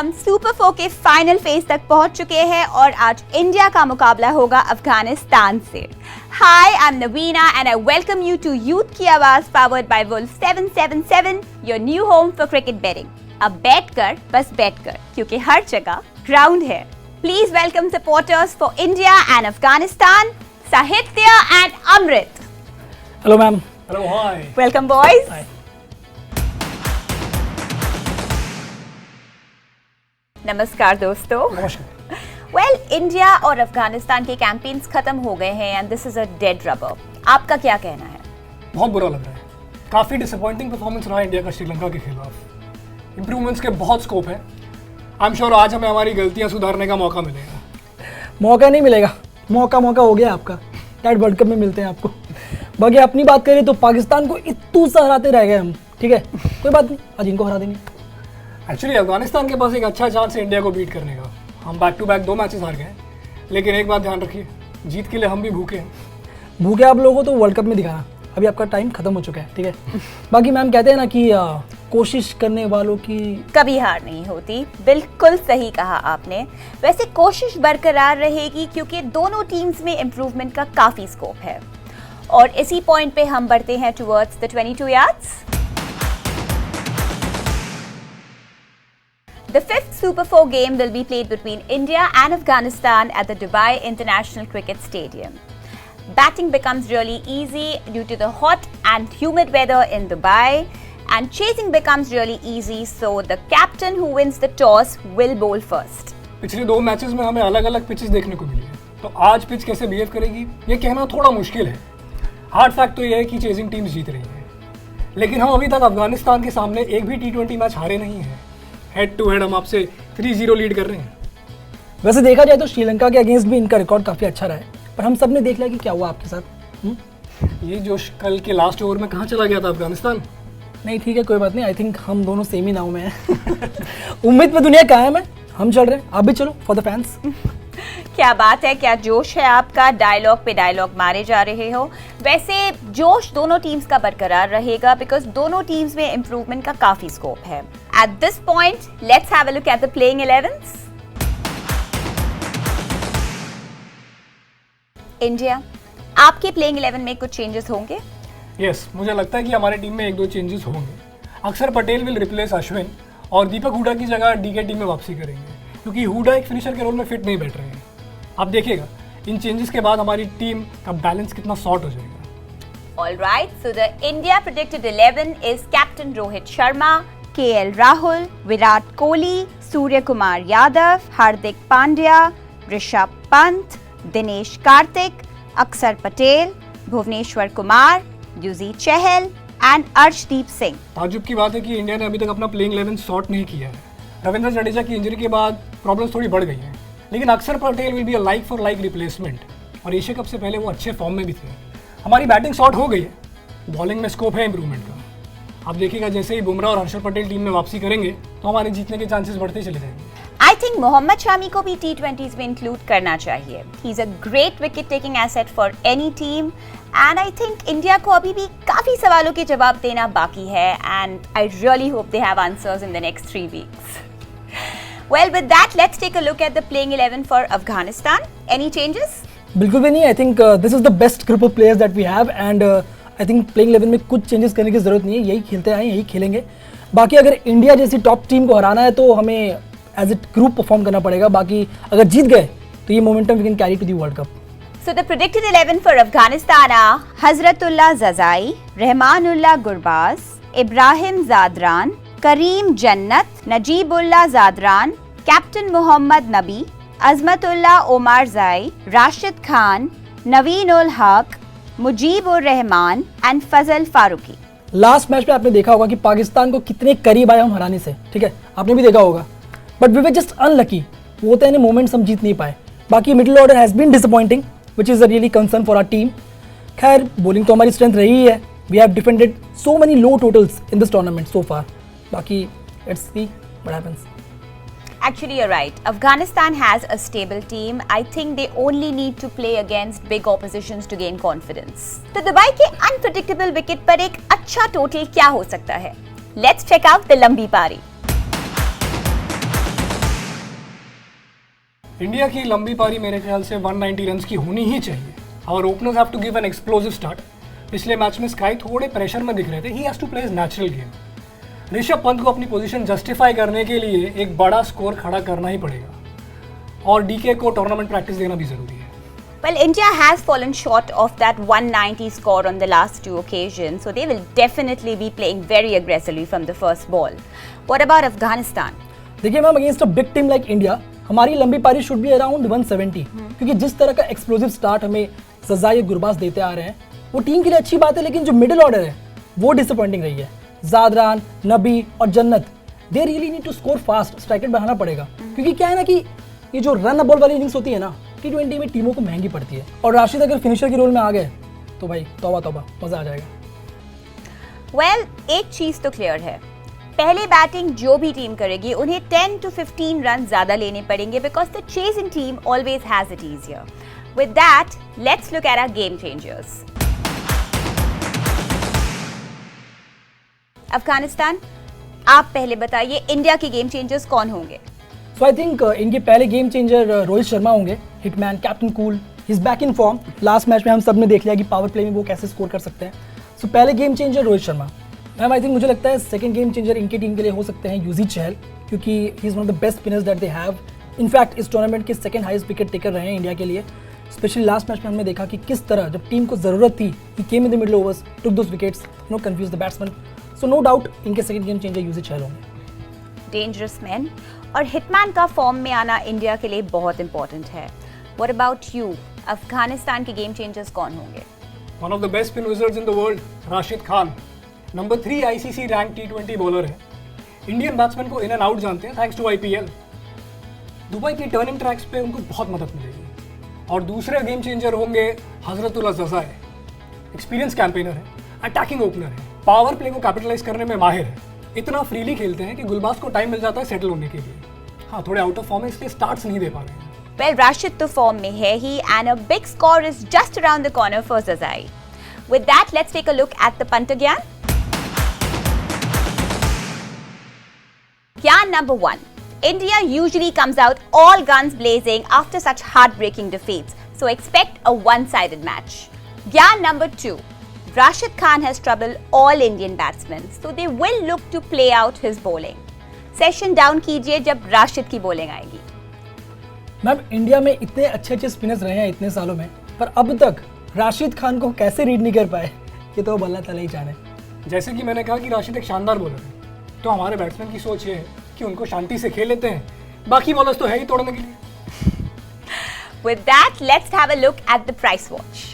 हम सुपर 4 के final phase तक पहुंच चुके हैं और आज इंडिया का मुकाबला होगा अफगानिस्तान से। Hi, I am Naveena and I welcome you to Youth की आवाज powered by wolf 777, your new home for cricket betting. अब बैठ कर, बस बैठ कर, क्योंकि हर जगह ग्राउंड है। Please welcome supporters for India and Afghanistan, Sahitya and Amrit. Hello ma'am. Hello, hi. Welcome boys. नमस्कार दोस्तों। नमस्कार। वेल, इंडिया और अफगानिस्तान के कैंपेन्स खत्म हो गए हैं and this is a dead rubber. आपका क्या कहना है? बहुत बुरा लग रहा है। काफ़ी डिसअपॉइंटिंग परफॉर्मेंस रहा इंडिया का श्रीलंका के खिलाफ। इंप्रूवमेंट्स के बहुत स्कोप है। आई एम श्योर आज हमें हमारी गलतियां सुधारने का मौका मिलेगा। मौका नहीं मिलेगा, मौका हो गया आपका। शायद वर्ल्ड कप में मिलते हैं आपको। बाकी अपनी बात करें तो पाकिस्तान को इतू सा हराते रह गए हम, ठीक है, कोई बात नहीं, आज इनको हरा देंगे। एक्चुअली अफगानिस्तान के पास एक अच्छा चांस है इंडिया को बीट करने का। हम बैक टू बैक 2 मैचेस हार गए, लेकिन एक बात ध्यान रखिए, जीत के लिए हम भी भूखे हैं। भूखे आप लोगों को तो वर्ल्ड कप में दिखाना, अभी आपका टाइम खत्म हो चुका है, ठीक है। बाकी मैम कहते हैं ना कि कोशिश करने वालों की कभी हार नहीं होती। बिल्कुल सही कहा आपने। वैसे कोशिश बरकरार रहेगी क्योंकि दोनों टीम्स में इम्प्रूवमेंट का काफी स्कोप है। और इसी पॉइंट पे हम बढ़ते हैं towards the 22 yards. The 5th Super 4 game will be played between India and Afghanistan at the Dubai International Cricket Stadium. Batting becomes really easy due to the hot and humid weather in Dubai, and chasing becomes really easy, so the captain who wins the toss will bowl first. पिछले 2 matches में हमें अलग अलग pitches देखने को मिली है, तो आज पिच कैसे बिहेव करेगी ये कहना थोड़ा मुश्किल है। हार्ड फैक्ट तो ये है कि चेजिंग टीम्स जीत रही है, लेकिन हम अभी तक अफगानिस्तान के सामने एक भी T20 मैच हारे नहीं हैं। हेड टू हेड हम आपसे 3-0 लीड कर रहे हैं। वैसे देखा जाए तो श्रीलंका के अगेंस्ट भी इनका रिकॉर्ड काफ़ी अच्छा रहा है, पर हम सब ने देख लिया कि क्या हुआ आपके साथ। ये जो कल के लास्ट ओवर में कहाँ चला गया था अफगानिस्तान? नहीं ठीक है, कोई बात नहीं। आई थिंक हम दोनों सेम ही नाव में हैं। उम्मीद पे दुनिया कायम है, हम चल रहे हैं, आप भी चलो फॉर द फैंस। क्या बात है, क्या जोश है आपका। डायलॉग पे डायलॉग मारे जा रहे हो। वैसे जोश दोनों टीम्स का बरकरार रहेगा बिकॉज दोनों टीम्स में इंप्रूवमेंट का काफी स्कोप है। At this point let's have a look at the playing 11s। India, आपके प्लेइंग 11 में कुछ चेंजेस होंगे? यस, मुझे लगता है कि हमारे टीम में 1-2 चेंजेस होंगे। अक्षर पटेल विल रिप्लेस अश्विन और दीपक हुडा की जगह डीके टीम में वापसी करेंगे, क्योंकि हुडा एक फिनिशर के रोल में फिट नहीं बैठ रहे हैं। आप देखिएगा इन चेंजेस के बाद हमारी टीम का बैलेंस कितना सॉर्ट हो जाएगा। All right, so the India predicted 11 is Captain Rohit Sharma, KL Rahul, Virat Kohli, Surya Kumar Yadav, Hardik Pandya, Rishabh Pant, Dinesh Karthik, Akshar Patel, Bhuvneshwar Kumar, Yuzi Chahal and Arshdeep Singh. ताजुब की बात है कि India ने अभी तक अपना playing 11 sort नहीं किया है। रविंद्र जडेजा की इंजरी के बाद प्रॉब्लम्स थोड़ी बढ़ गई हैं, लेकिन अक्षर Patel will be a like for like replacement, और एशिया कप से पहले वो अच्छे फॉर्म में भी थे। हमारी बैटिंग शॉर्ट हो गई है, बॉलिंग में स्कोप है इंप्रूवमेंट का। आप देखिएगा जैसे ही बुमराह और हर्षल पटेल टीम में वापसी करेंगे तो हमारे जीतने के चांसेस बढ़ते चले जाएंगे। आई थिंक मोहम्मद शामी को भी T20s में इंक्लूड करना चाहिए। He is a great wicket taking asset for any team and I think India को अभी भी काफी सवालों के जवाब देना बाकी है and I really hope they have answers in the next 3 weeks. Well, with that, let's take a look at the playing 11 for Afghanistan. Any changes? बिल्कुल भी नहीं। I think this is the best group of players that we have and I think playing 11 में कुछ changes करने की जरूरत नहीं है। यही खेलते आए, यही खेलेंगे। बाकी अगर इंडिया जैसी टॉप टीम को हराना है तो हमें एज ए ग्रुप परफॉर्म करना पड़ेगा। बाकी अगर जीत गए तो ये momentum we can carry to the world cup. So the predicted 11 for Afghanistan are Hazratullah Zazai, Rahmanullah Gurbaz, Ibrahim Zadran, Kareem Jannat, Najibullah Zadran, Captain Muhammad Nabi, Azmatullah Omar Zai, Rashid Khan, Naveen ul Haq, Mujib ur Rahman and Fazal Farooqi. Last match में आपने देखा होगा कि पाकिस्तान को कितने करीब आए हम हराने से, ठीक है, आपने भी देखा होगा। But we were just unlucky. वो होता है ना, मोमेंट्स हम जीत नहीं पाए। बाकी middle order has been disappointing which is a really concern for our team. खैर, बॉलिंग तो हमारी स्ट्रेंथ रही है। We have defended so many low totals in this tournament so far. बाकी let's see what happens. Actually, you're right. Afghanistan has a stable team. I think they only need to play against big oppositions to gain confidence. तो Dubai के unpredictable wicket पर एक अच्छा total क्या हो सकता है? Let's check out the लंबी पारी। इंडिया की लंबी पारी मेरे ख्याल से 190 रन की होनी ही चाहिए। और openers have to give an explosive start. पिछले मैच में स्काई थोड़े प्रेशर में दिख रहे थे। He has to play his natural game. Rishabh Pant को अपनी पोजीशन जस्टिफाई करने के लिए एक बड़ा स्कोर खड़ा करना ही पड़ेगा और डीके को टूर्नामेंट प्रैक्टिस देना भी जरूरी है। Well, India has fallen short of that 190 score on the last two occasions, so they will definitely be playing very aggressively from the first ball. What about Afghanistan? देखिए ma'am, against a big team like India हमारी लंबी पारी should be around 170, क्योंकि जिस तरह का explosive start हमें सजाई गुरबाज देते आ रहे हैं वो टीम के लिए अच्छी बात है, लेकिन जो मिडिल ऑर्डर है वो डिसअपॉइंटिंग रही है। जादरान, नबी और Janat, they really need to score fast, strike rate बढ़ाना पड़ेगा, क्योंकि क्या है ना कि ये जो रन बॉल वाली इनिंग्स होती है ना T20 में टीमों को महंगी पड़ती है। और राशिद अगर फिनिशर के रोल में आ गए तो भाई तौबा तौबा, मजा आ जाएगा। Well, एक चीज तो क्लियर है, पहले बैटिंग जो भी टीम करेगी उन्हें 10 to 15 रन ज्यादा लेने पड़ेंगे, because the chasing team always has it easier. With that, let's look at our game changers. Afghanistan, आप पहले बताइए इंडिया के गेम चेंजर्स कौन होंगे? सो आई थिंक इनके पहले गेम चेंजर रोहित शर्मा होंगे। Hitman, captain cool, he is back in form. Last match में हम सब ने देख लिया कि पावर प्ले में वो कैसे स्कोर कर सकते हैं। सो पहले game changer Rohit Sharma. Ma'am I think मुझे लगता है सेकंड गेम चेंजर इनकी टीम के लिए हो सकते हैं युजवेंद्र चहल, क्योंकि he is one of the best spinners that they have. In fact इस टूर्नामेंट के सेकंड हाईएस्ट विकेट टेकर रहे हैं इंडिया के लिए। स्पेशली लास्ट मैच में हमने देखा कि किस तरह जब टीम को जरूरत थी, he came in the middle overs, took those wickets, no confuse the batsman. So no doubt इनके second game changer Yuzvendra Chahal होंगे। डेंजरस मैन, और हिटमैन का फॉर्म में आना इंडिया के लिए बहुत इंपॉर्टेंट है। What about you? अफगानिस्तान के गेम चेंजर्स कौन होंगे? One of the best spin wizards in the world, Rashid Khan, number 3 ICC rank T20 bowler है। इंडियन बैट्समैन को इन एंड आउट जानते हैं थैंक्स टू IPL। दुबई की टर्निंग ट्रैक्स पे उनको बहुत मदद मिलेगी। और दूसरे गेम चेंजर होंगे हजरतुल्लाह ज़ज़ा। एक्सपीरियंस कैंपेनर है, अटैकिंग ओपनर है, पावर प्ले को कैपिटलाइज करने में माहिर है। इतना फ्रीली खेलते हैं कि गुलबाज को टाइम मिल जाता है सेटल होने के लिए। हाँ, थोड़े आउट ऑफ फॉर्म है, इसलिए स्टार्ट्स नहीं दे पा रहे हैं। Well, Rashid तो फॉर्म में है ही, and a big score is just around the corner for Zazai. With that, let's take a look at the punter Gyan. Gyan number 1. India usually comes out all guns blazing after such heartbreaking defeats, so expect a one-sided match. Gyan number 2. Rashid Khan has troubled all Indian batsmen, so they will look to play out his bowling. Session down कीजिए जब राशिद की bowling आएगी। Ma'am, India में इतने अच्छे अच्छे spinners रहे हैं इतने सालों में, पर अब तक राशिद खान को कैसे रीड नहीं कर पाए, ये तो अल्लाह ताला ही जाने। जैसे कि मैंने कहा कि राशिद एक शानदार बॉलर है, तो हमारे बैट्समैन की सोच ये है कि उनको शांति से खेल लेते हैं, बाकी बॉलर्स तो है ही तोड़ने के लिए। With that, let's have a look at the price watch.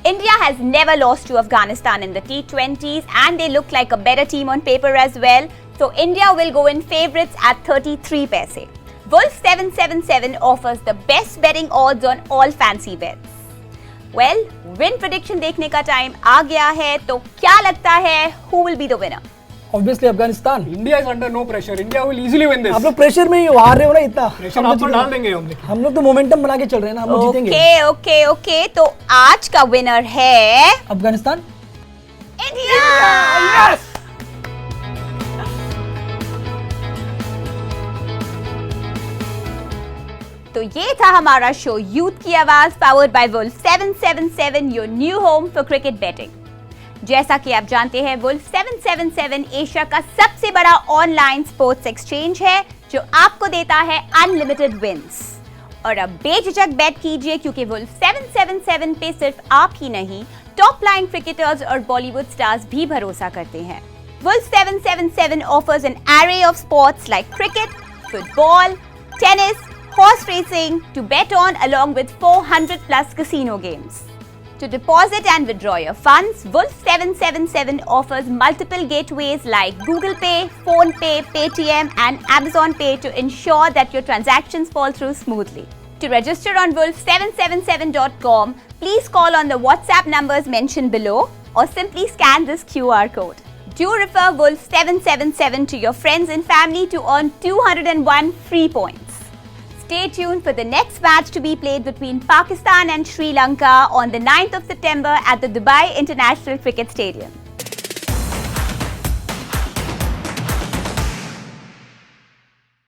India has never lost to Afghanistan in the T20s, and they look like a better team on paper as well. So India will go in favourites at 33 paise. Wolf 777 offers the best betting odds on all fancy bets. Well, win prediction देखने का time आ गया है, तो क्या लगता है who will be the winner? Obviously Afghanistan. India is under no pressure, India will easily win this. आप लोग प्रेशर में ही हो, हार रहे हो ना इतना। प्रेशर आप तो डाल देंगे हम लोग तो मोमेंटम बना के चल रहे हैं ना, हम लोग जीतेंगे। ओके, तो आज का विनर है अफगानिस्तान। इंडिया। यस। तो ये था हमारा शो यूथ की आवाज, powered by wolf 777, your new home for cricket betting. जैसा कि आप जानते हैं, वुल्फ 777 एशिया का सबसे बड़ा ऑनलाइन स्पोर्ट्स एक्सचेंज है, जो आपको देता है अनलिमिटेड विंस। और अब बेझिझक बेट कीजिए, क्योंकि वुल्फ 777 पे सिर्फ आप ही नहीं, टॉप लाइन क्रिकेटर्स और बॉलीवुड स्टार्स भी भरोसा करते हैं। Wolf 777 offers an array of sports like cricket, football, tennis, horse racing to bet on, along with 400 plus casino games. To deposit and withdraw your funds, Wolf 777 offers multiple gateways like Google Pay, Phone Pay, Paytm and Amazon Pay to ensure that your transactions fall through smoothly. To register on wolf777.com, please call on the WhatsApp numbers mentioned below or simply scan this QR code. Do refer Wolf 777 to your friends and family to earn 201 free points. Stay tuned for the next match to be played between Pakistan and Sri Lanka on the 9th of September at the Dubai International Cricket Stadium.